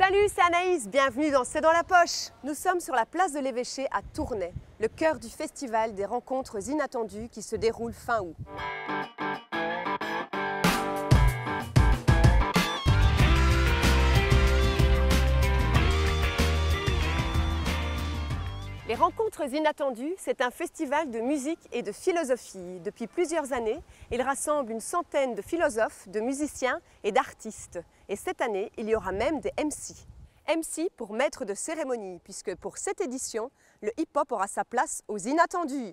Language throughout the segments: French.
Salut, c'est Anaïs, bienvenue dans C'est dans la poche. Nous sommes sur la place de l'Évêché à Tournai, le cœur du festival des rencontres inattendues qui se déroule fin août. Les Rencontres inattendues, c'est un festival de musique et de philosophie. Depuis plusieurs années, il rassemble une centaine de philosophes, de musiciens et d'artistes. Et cette année, il y aura même des MC. MC pour maître de cérémonie, puisque pour cette édition, le hip-hop aura sa place aux inattendus.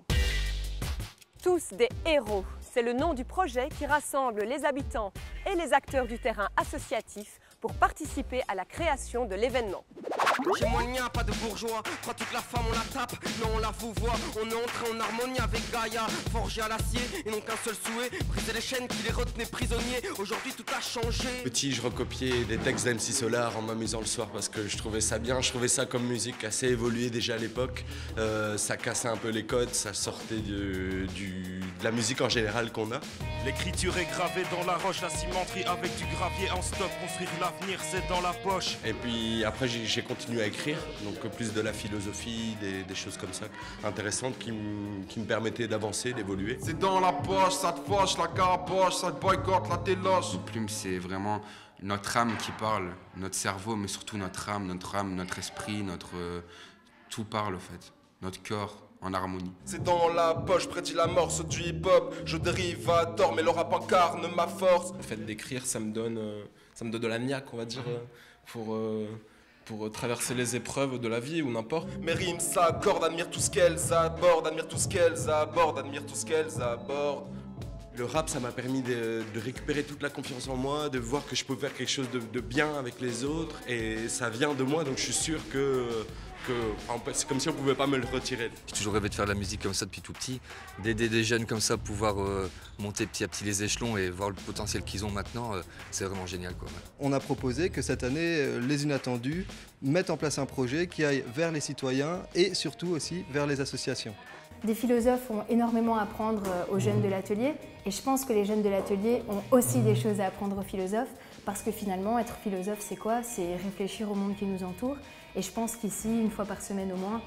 Tous des héros, c'est le nom du projet qui rassemble les habitants et les acteurs du terrain associatif pour participer à la création de l'événement. Chez moi, il n'y a pas de bourgeois, crois toute la femme on la tape, non on la vous voit, on est entré en harmonie avec Gaïa, forgé à l'acier, et non qu'un seul souhait, briser les chaînes qui les retenaient prisonniers, aujourd'hui tout a changé. Petit, je recopiais des textes d'MC Solar en m'amusant le soir parce que je trouvais ça bien, je trouvais ça comme musique assez évoluée déjà à l'époque, ça cassait un peu les codes, ça sortait de la musique en général qu'on a. L'écriture est gravée dans la roche, la cimenterie avec du gravier en stock, construire l'avenir c'est dans la poche. Et puis après j'ai continué à écrire, donc plus de la philosophie, des choses comme ça intéressantes qui me permettaient d'avancer, d'évoluer. C'est dans la poche, ça te fâche, la carapoche, ça te boycotte, la téloche. Une plume, c'est vraiment notre âme qui parle, notre cerveau, mais surtout notre âme, notre esprit, tout parle en fait, notre corps. En harmonie. C'est dans la poche, prédit l'amorce du hip-hop. Je dérive à tort, mais le rap incarne ma force. Le fait d'écrire, ça me donne de la niaque, on va dire, pour traverser les épreuves de la vie ou n'importe. Mes rimes s'accordent, admire tout ce qu'elles abordent, admire tout ce qu'elles abordent, admire tout ce qu'elles abordent. Le rap, ça m'a permis de récupérer toute la confiance en moi, de voir que je peux faire quelque chose de bien avec les autres, et ça vient de moi, donc je suis sûr que c'est comme si on ne pouvait pas me le retirer. J'ai toujours rêvé de faire de la musique comme ça depuis tout petit, d'aider des jeunes comme ça, pouvoir monter petit à petit les échelons et voir le potentiel qu'ils ont maintenant, c'est vraiment génial, quoi. On a proposé que cette année, les inattendus mettent en place un projet qui aille vers les citoyens et surtout aussi vers les associations. Des philosophes ont énormément à apprendre aux jeunes de l'atelier et je pense que les jeunes de l'atelier ont aussi des choses à apprendre aux philosophes parce que finalement, être philosophe, c'est quoi? C'est réfléchir au monde qui nous entoure et je pense qu'ici, une fois par semaine au moins,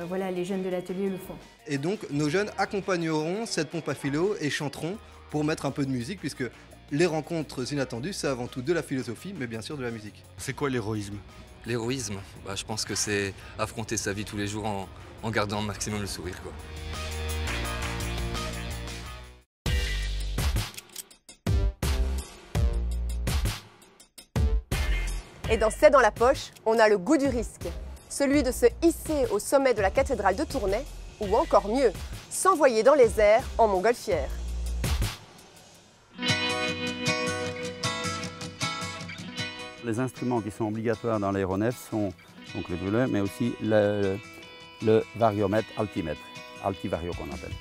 voilà, les jeunes de l'atelier le font. Et donc, nos jeunes accompagneront cette pompe à philo et chanteront pour mettre un peu de musique puisque les rencontres inattendues, c'est avant tout de la philosophie, mais bien sûr de la musique. C'est quoi l'héroïsme? L'héroïsme, je pense que c'est affronter sa vie tous les jours en gardant au maximum le sourire, quoi. Et dans C'est dans la poche, on a le goût du risque. Celui de se hisser au sommet de la cathédrale de Tournai, ou encore mieux, s'envoyer dans les airs en montgolfière. Les instruments qui sont obligatoires dans l'aéronef sont donc le brûleur, mais aussi le variomètre, altivario qu'on appelle.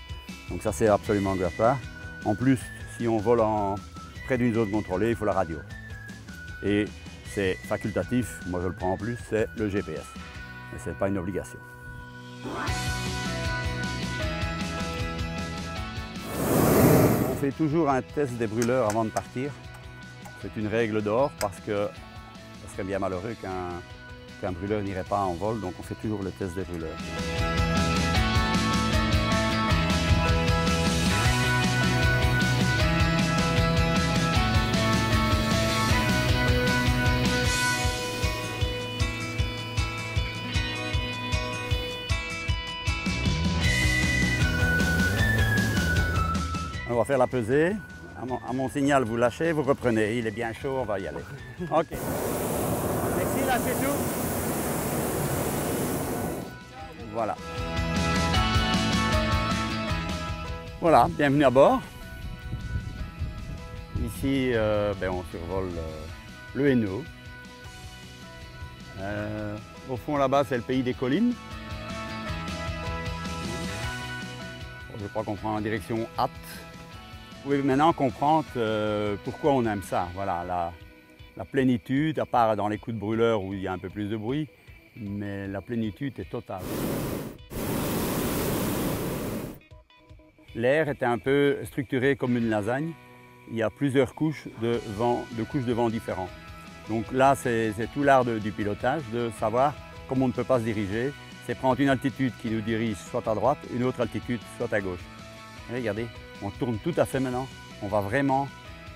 Donc ça c'est absolument obligatoire. En plus, si on vole près d'une zone contrôlée, il faut la radio. Et c'est facultatif, moi je le prends en plus, c'est le GPS. Mais ce n'est pas une obligation. On fait toujours un test des brûleurs avant de partir. C'est une règle d'or parce que ce serait bien malheureux qu'un brûleur n'irait pas en vol, donc on fait toujours le test des brûleurs. On va faire la pesée. À mon signal, vous lâchez, vous reprenez. Il est bien chaud, on va y aller. OK. Merci, là, c'est tout. Voilà. Voilà, bienvenue à bord. Ici, on survole le Hainaut. Au fond, là-bas, c'est le pays des collines. Je crois qu'on prend en direction Apt. Vous pouvez maintenant comprendre pourquoi on aime ça. Voilà, la plénitude, à part dans les coups de brûleur où il y a un peu plus de bruit, mais la plénitude est totale. L'air était un peu structuré comme une lasagne. Il y a plusieurs couches de vent différents. Donc là, c'est tout l'art du pilotage, de savoir comment on ne peut pas se diriger. C'est prendre une altitude qui nous dirige soit à droite, une autre altitude soit à gauche. Et regardez, on tourne tout à fait maintenant. On va vraiment,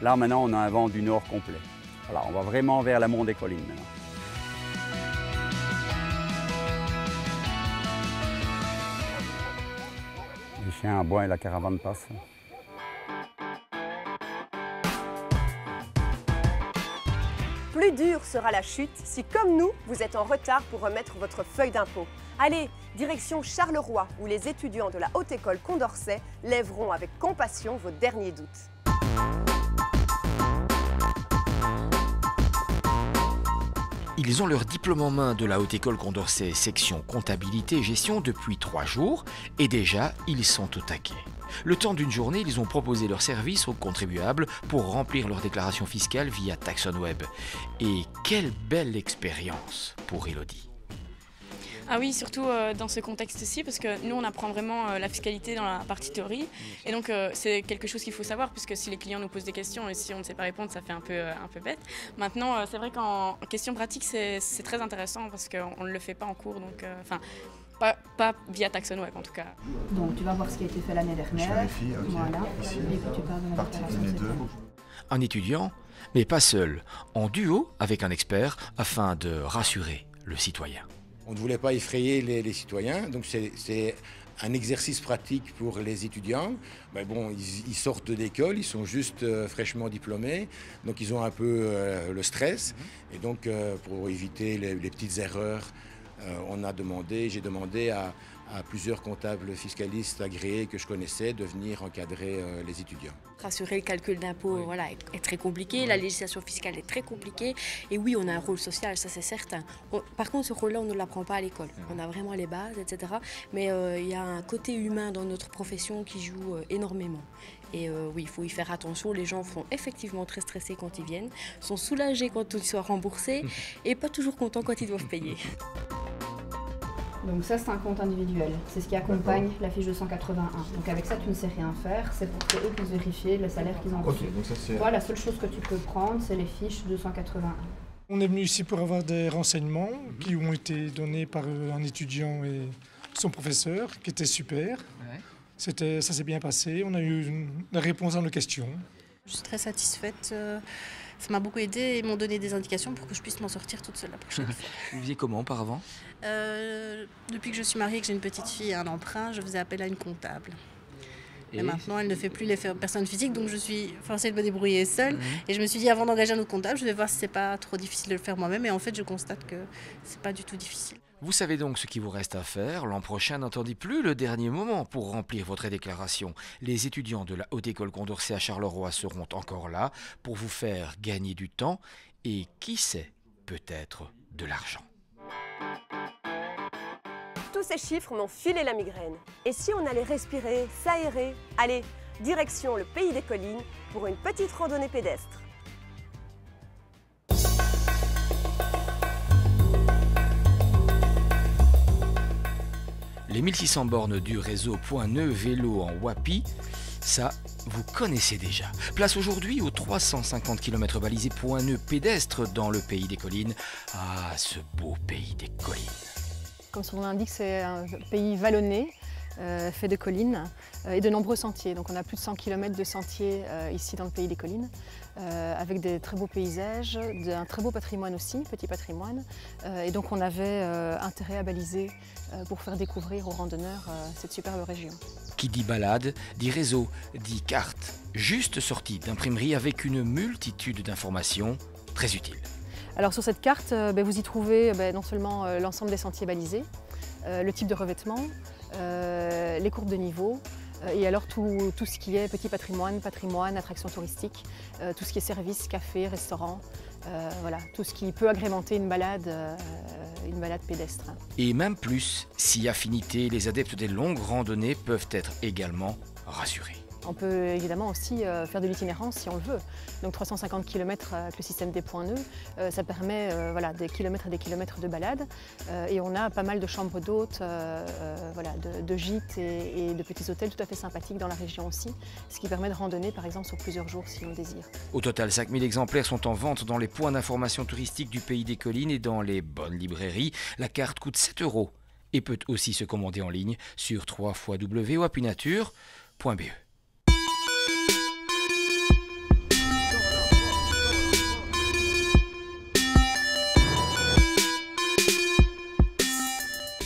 là maintenant on a un vent du nord complet. Voilà, on va vraiment vers l'amont des collines maintenant. Les chiens aboient et la caravane passe. Plus dure sera la chute si, comme nous, vous êtes en retard pour remettre votre feuille d'impôt. Allez, direction Charleroi, où les étudiants de la Haute École Condorcet lèveront avec compassion vos derniers doutes. Ils ont leur diplôme en main de la Haute École Condorcet section comptabilité et gestion depuis 3 jours et déjà ils sont au taquet. Le temps d'une journée, ils ont proposé leur service aux contribuables pour remplir leur déclaration fiscale via TaxonWeb. Et quelle belle expérience pour Elodie. Ah oui, surtout dans ce contexte-ci, parce que nous, on apprend vraiment la fiscalité dans la partie théorie. Et donc, c'est quelque chose qu'il faut savoir, puisque si les clients nous posent des questions et si on ne sait pas répondre, ça fait un peu bête. Maintenant, c'est vrai qu'en question pratique, c'est très intéressant, parce qu'on ne le fait pas en cours, donc... Pas via TaxonWeb en tout cas. Donc tu vas voir ce qui a été fait l'année dernière. Okay. Voilà. Ici, et puis tu pars dans la partie dîner 2. Un étudiant, mais pas seul, en duo avec un expert afin de rassurer le citoyen. On ne voulait pas effrayer les citoyens, donc c'est un exercice pratique pour les étudiants. Mais bon, ils sortent d'école, ils sont juste fraîchement diplômés, donc ils ont un peu le stress. Et donc pour éviter les petites erreurs, j'ai demandé à plusieurs comptables fiscalistes agréés que je connaissais de venir encadrer les étudiants. Rassurer, le calcul d'impôt voilà, est très compliqué, la législation fiscale est très compliquée et oui, on a un rôle social, ça c'est certain. Par contre, ce rôle-là, on ne l'apprend pas à l'école. On a vraiment les bases, etc. Mais il y a un côté humain dans notre profession qui joue énormément. Et oui, il faut y faire attention. Les gens sont effectivement très stressés quand ils viennent, sont soulagés quand ils soient remboursés et pas toujours contents quand ils doivent payer. Donc ça, c'est un compte individuel. C'est ce qui accompagne la fiche 281. Donc avec ça, tu ne sais rien faire. C'est pour qu'eux puissent vérifier le salaire qu'ils ont reçu. Toi, la seule chose que tu peux prendre, c'est les fiches 281. On est venu ici pour avoir des renseignements qui ont été donnés par un étudiant et son professeur, qui était super. Ouais. Ça s'est bien passé. On a eu une réponse à nos questions. Je suis très satisfaite. Ça m'a beaucoup aidé et ils m'ont donné des indications pour que je puisse m'en sortir toute seule la prochaine fois. Vous viviez comment auparavant ? Depuis que je suis mariée et que j'ai une petite fille et un emprunt, je faisais appel à une comptable. Et maintenant, elle ne fait plus les personnes physiques, donc je suis forcée de me débrouiller seule. Et je me suis dit, avant d'engager un autre comptable, je vais voir si c'est pas trop difficile de le faire moi-même. Et en fait, je constate que c'est pas du tout difficile. Vous savez donc ce qu'il vous reste à faire. L'an prochain, n'attendez plus le dernier moment pour remplir votre déclaration. Les étudiants de la Haute École Condorcet à Charleroi seront encore là pour vous faire gagner du temps et, qui sait, peut-être de l'argent. Tous ces chiffres m'ont filé la migraine. Et si on allait respirer, s'aérer? Allez, direction le pays des collines pour une petite randonnée pédestre. Les 1600 bornes du réseau Point Neu Vélo en Wapi, ça, vous connaissez déjà. Place aujourd'hui aux 350 km balisés Point Neu pédestre dans le pays des collines. Ah, ce beau pays des collines. Comme son nom l'indique, c'est un pays vallonné, fait de collines et de nombreux sentiers. Donc on a plus de 100 km de sentiers ici dans le pays des collines, avec des très beaux paysages, un très beau patrimoine aussi, petit patrimoine. Et donc on avait intérêt à baliser pour faire découvrir aux randonneurs cette superbe région. Qui dit balade, dit réseau, dit carte. Juste sortie d'imprimerie avec une multitude d'informations très utiles. Alors sur cette carte, vous y trouvez non seulement l'ensemble des sentiers balisés, le type de revêtement, les courbes de niveau, et alors tout ce qui est petit patrimoine, attractions touristiques, tout ce qui est services, cafés, restaurants, voilà, tout ce qui peut agrémenter une balade pédestre. Et même plus, si affinité, les adeptes des longues randonnées peuvent être également rassurés. On peut évidemment aussi faire de l'itinérance si on le veut. Donc 350 km avec le système des points nœuds, ça permet des kilomètres et des kilomètres de balade. Et on a pas mal de chambres d'hôtes, de gîtes et de petits hôtels tout à fait sympathiques dans la région aussi, ce qui permet de randonner par exemple sur plusieurs jours si on le désire. Au total, 5000 exemplaires sont en vente dans les points d'information touristique du Pays des Collines et dans les bonnes librairies. La carte coûte 7 € et peut aussi se commander en ligne sur www.apinature.be.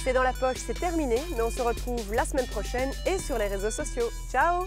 C'est dans la poche, c'est terminé, mais on se retrouve la semaine prochaine et sur les réseaux sociaux. Ciao!